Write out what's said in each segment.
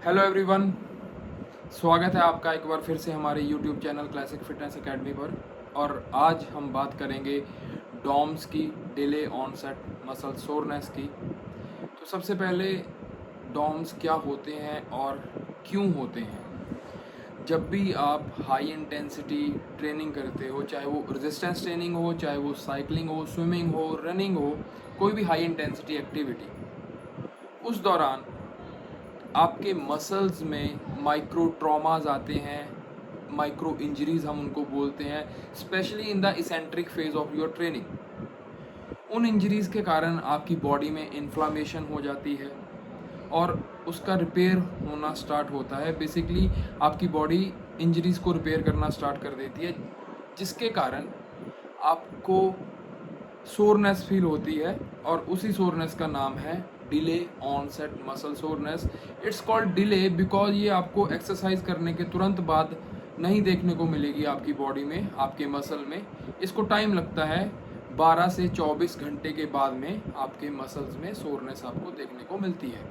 Hello everyone, स्वागत है आपका एक बार फिर से हमारे YouTube channel classic fitness academy पर। और आज हम बात करेंगे डॉम्स की, डिले ऑनसेट मसल सोरनेस की। तो सबसे पहले डॉम्स क्या होते हैं और क्यों होते हैं। जब भी आप हाई इंटेंसिटी ट्रेनिंग करते हो, चाहे वो रेजिस्टेंस ट्रेनिंग हो, चाहे वो साइकिलिंग हो, स्विमिंग हो, रनिंग हो, कोई भी हाई इंटेंसिटी एक्टिविटी, उस दौरान आपके मसल्स में माइक्रो ट्रॉमाज आते हैं, माइक्रो इंजरीज हम उनको बोलते हैं, specially in the eccentric phase of your training. उन इंजरीज के कारण आपकी बॉडी में इन्फ्लामेशन हो जाती है और उसका रिपेयर होना स्टार्ट होता है। बेसिकली आपकी बॉडी इंजरीज को रिपेयर करना स्टार्ट कर देती है, जिसके कारण आपको सोरनेस फील होती है। और उसी सोरनेस का नाम है delayed onset muscle soreness. It's called delayed because ये आपको एक्सरसाइज करने के तुरंत बाद नहीं देखने को मिलेगी आपकी बॉडी में, आपके मसल में। इसको टाइम लगता है, 12 से 24 घंटे के बाद में आपके मसल्स में सोरनेस आपको देखने को मिलती है।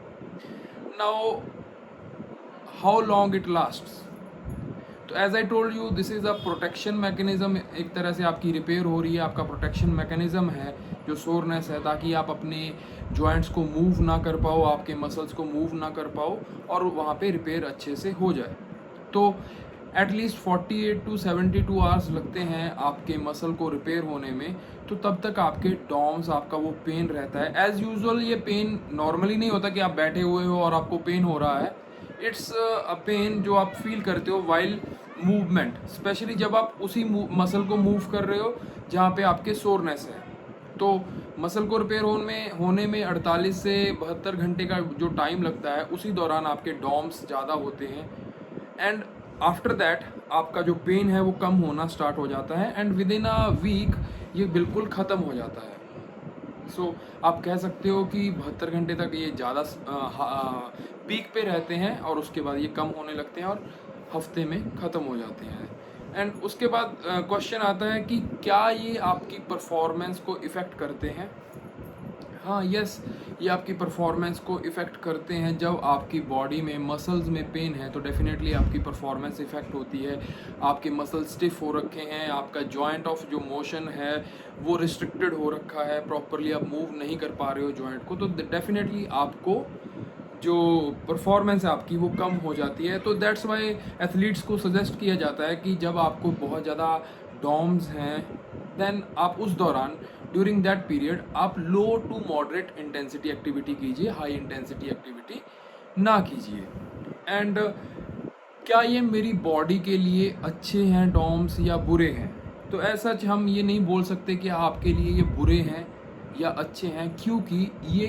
Now how long it lasts. तो as I told you, this is a protection mechanism. एक तरह से आपकी रिपेयर हो रही है, आपका प्रोटेक्शन मैकेनिज्म है जो सोरनेस है, ताकि आप अपने जॉइंट्स को मूव ना कर पाओ, आपके मसल्स को मूव ना कर पाओ और वहाँ पे रिपेयर अच्छे से हो जाए। तो एटलीस्ट 48 टू 72 आवर्स लगते हैं आपके मसल को रिपेयर होने में। तो तब तक आपके डॉम्स, आपका वो पेन रहता है। एज़ यूजुअल ये पेन नॉर्मली नहीं होता कि आप बैठे हुए हो और आपको पेन हो रहा है। इट्स अ पेन जो आप फील करते हो वाइल मूवमेंट, स्पेशली जब आप उसी मसल को मूव कर रहे हो जहाँ पे आपके सोरनेस है। तो मसल को रिपेयर होने में 48 से 72 घंटे का जो टाइम लगता है, उसी दौरान आपके डॉम्स ज़्यादा होते हैं। एंड आफ्टर दैट आपका जो पेन है वो कम होना स्टार्ट हो जाता है and within a week ये बिल्कुल ख़त्म हो जाता है। सो आप कह सकते हो कि 72 घंटे तक ये ज़्यादा पीक पे रहते हैं और उसके बाद ये कम होने लगते हैं और हफ्ते में ख़त्म हो जाते हैं। एंड उसके बाद क्वेश्चन आता है कि क्या ये आपकी परफॉर्मेंस को इफ़ेक्ट करते हैं। हाँ, यस, ये आपकी परफॉर्मेंस को इफ़ेक्ट करते हैं। जब आपकी बॉडी में मसल्स में पेन है तो डेफिनेटली आपकी परफॉर्मेंस इफ़ेक्ट होती है। आपके मसल स्टिफ हो रखे हैं, आपका जॉइंट ऑफ जो मोशन है वो रिस्ट्रिक्टेड हो रखा है, प्रॉपरली आप मूव नहीं कर पा रहे हो जॉइंट को, तो डेफिनेटली आपको जो परफॉर्मेंस है आपकी वो कम हो जाती है। तो दैट्स वाई एथलीट्स को सजेस्ट किया जाता है कि जब आपको बहुत ज़्यादा डॉम्स हैं, देन आप उस दौरान ड्यूरिंग दैट पीरियड आप लो टू मॉडरेट इंटेंसिटी एक्टिविटी कीजिए, हाई इंटेंसिटी एक्टिविटी ना कीजिए। एंड क्या ये मेरी बॉडी के लिए अच्छे हैं डॉम्स या बुरे हैं। तो ऐसा हम ये नहीं बोल सकते कि आपके लिए ये बुरे हैं या अच्छे हैं, क्योंकि ये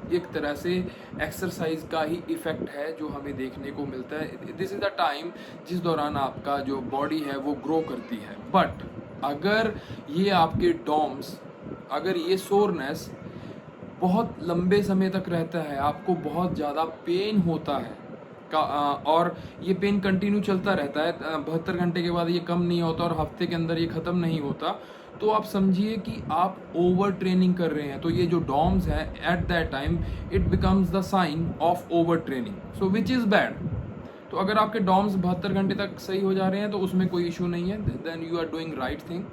एक तरह से एक्सरसाइज का ही इफ़ेक्ट है जो हमें देखने को मिलता है। दिस इज़ द टाइम जिस दौरान आपका जो बॉडी है वो ग्रो करती है। बट अगर ये आपके डॉम्स, अगर ये सोरनेस बहुत लंबे समय तक रहता है, आपको बहुत ज़्यादा पेन होता है और ये पेन कंटिन्यू चलता रहता है, 72 घंटे के बाद ये कम नहीं होता और हफ्ते के अंदर ये ख़त्म नहीं होता, तो आप समझिए कि आप ओवर ट्रेनिंग कर रहे हैं। तो ये जो डॉम्स हैं at that time it becomes the sign of over training, so which is bad. तो अगर आपके डॉम्स 72 घंटे तक सही हो जा रहे हैं तो उसमें कोई इशू नहीं है, then you are doing right thing.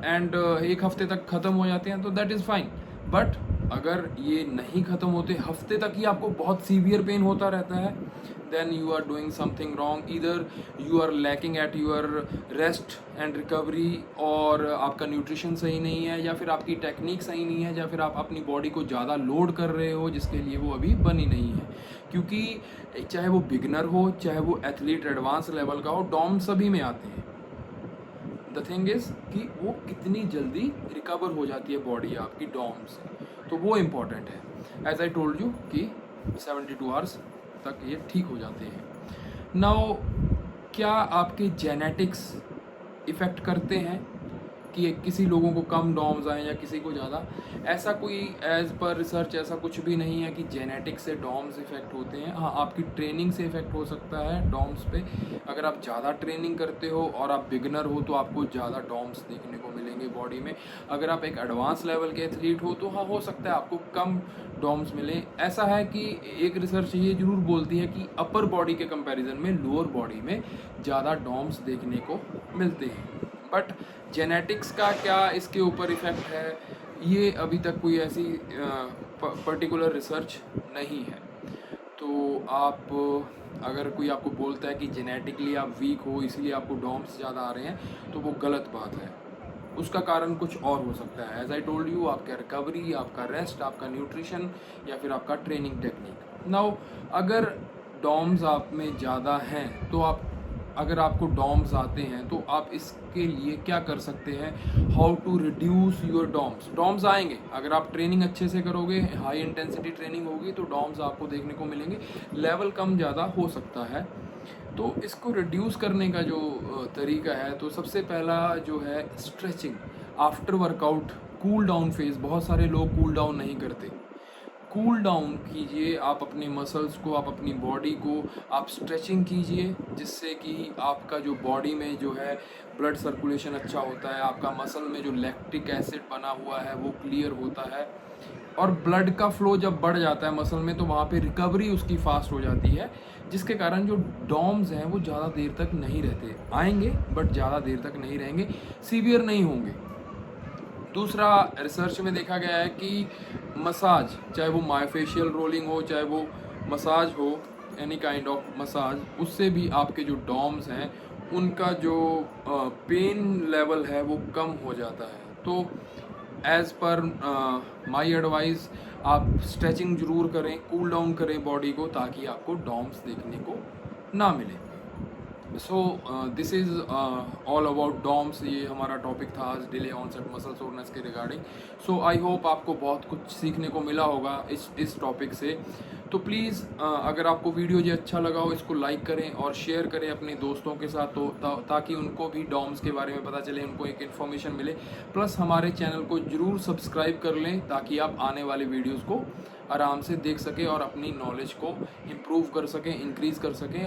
And एक हफ्ते तक ख़त्म हो जाते हैं तो दैट इज़ फाइन। बट अगर ये नहीं ख़त्म होते, हफ्ते तक ही आपको बहुत सीवियर पेन होता रहता है, then you are doing something wrong. Either you are lacking at your rest and recovery, और आपका न्यूट्रिशन सही नहीं है, या फिर आपकी टेक्निक सही नहीं है, या फिर आप अपनी बॉडी को ज़्यादा लोड कर रहे हो जिसके लिए वो अभी बनी नहीं है। क्योंकि चाहे वो बिगनर हो, चाहे वो एथलीट एडवांस लेवल का हो, डॉम सभी में आते हैं। द थिंग इज़ कि वो कितनी जल्दी रिकवर हो जाती है बॉडी आपकी डॉम से, तो वो इम्पॉर्टेंट है। एज आई टोल्ड यू कि 72 आवर्स तक ये ठीक हो जाते हैं। नाउ क्या आपके जेनेटिक्स इफ़ेक्ट करते हैं। कि किसी लोगों को कम डॉम्स आए या किसी को ज़्यादा, ऐसा कोई एज पर रिसर्च ऐसा कुछ भी नहीं है कि जेनेटिक से डॉम्स इफ़ेक्ट होते हैं। हाँ, आपकी ट्रेनिंग से इफ़ेक्ट हो सकता है डॉम्स पे। अगर आप ज़्यादा ट्रेनिंग करते हो और आप बिगनर हो तो आपको ज़्यादा डॉम्स देखने को मिलेंगे बॉडी में। अगर आप एक एडवांस लेवल के एथलीट हो तो हाँ, हो सकता है आपको कम डॉम्स मिले। ऐसा है कि एक रिसर्च ये जरूर बोलती है कि अपर बॉडी के कंपैरिजन में लोअर बॉडी में ज़्यादा डॉम्स देखने को मिलते हैं। बट जेनेटिक्स का क्या इसके ऊपर इफ़ेक्ट है, ये अभी तक कोई ऐसी पर्टिकुलर रिसर्च नहीं है। तो आप अगर कोई आपको बोलता है कि जेनेटिकली आप वीक हो इसलिए आपको डॉम्स ज़्यादा आ रहे हैं, तो वो गलत बात है। उसका कारण कुछ और हो सकता है। एज आई टोल्ड यू, आपका रिकवरी, आपका रेस्ट, आपका न्यूट्रिशन या फिर आपका ट्रेनिंग टेक्निक। नाउ अगर डॉम्स आप में ज़्यादा हैं तो आप, अगर आपको डॉम्स आते हैं तो आप इसके लिए क्या कर सकते हैं, how to reduce your DOMS. DOMS आएंगे, अगर आप ट्रेनिंग अच्छे से करोगे, हाई इंटेंसिटी ट्रेनिंग होगी तो डॉम्स आपको देखने को मिलेंगे। लेवल कम ज़्यादा हो सकता है। तो इसको रिड्यूस करने का जो तरीका है, तो सबसे पहला जो है stretching after workout. Cool down phase, बहुत सारे लोग कूल डाउन नहीं करते। कूल डाउन कीजिए आप अपने मसल्स को, आप अपनी बॉडी को, आप स्ट्रेचिंग कीजिए, जिससे कि आपका जो बॉडी में जो है ब्लड सर्कुलेशन अच्छा होता है, आपका मसल में जो लैक्टिक एसिड बना हुआ है वो क्लियर होता है, और ब्लड का फ्लो जब बढ़ जाता है मसल में तो वहाँ पे रिकवरी उसकी फास्ट हो जाती है, जिसके कारण जो डॉम्स हैं वो ज़्यादा देर तक नहीं रहते। आएंगे बट ज़्यादा देर तक नहीं रहेंगे, सीवियर नहीं होंगे। दूसरा, रिसर्च में देखा गया है कि मसाज, चाहे वो मायोफेशियल रोलिंग हो, चाहे वो मसाज हो, एनी काइंड ऑफ मसाज, उससे भी आपके जो डॉम्स हैं उनका जो पेन लेवल है वो कम हो जाता है। तो एज़ पर माई एडवाइस, आप स्ट्रेचिंग ज़रूर करें, कूल डाउन करें बॉडी को, ताकि आपको डॉम्स देखने को ना मिले। So this is all about DOMS. ये हमारा टॉपिक था आज, डिले ऑनसेट मसल सोरनेस के रिगार्डिंग। सो आई होप आपको बहुत कुछ सीखने को मिला होगा इस टॉपिक से। तो प्लीज़ अगर आपको वीडियो ये अच्छा लगा हो, इसको लाइक करें और शेयर करें अपने दोस्तों के साथ, तो ताकि उनको भी डॉम्स के बारे में पता चले, उनको एक इन्फॉर्मेशन मिले। प्लस हमारे चैनल को ज़रूर सब्सक्राइब कर लें ताकि आप आने वाले वीडियोज़ को आराम से देख सकें और अपनी नॉलेज को इम्प्रूव कर सकें, इंक्रीज़ कर सकें।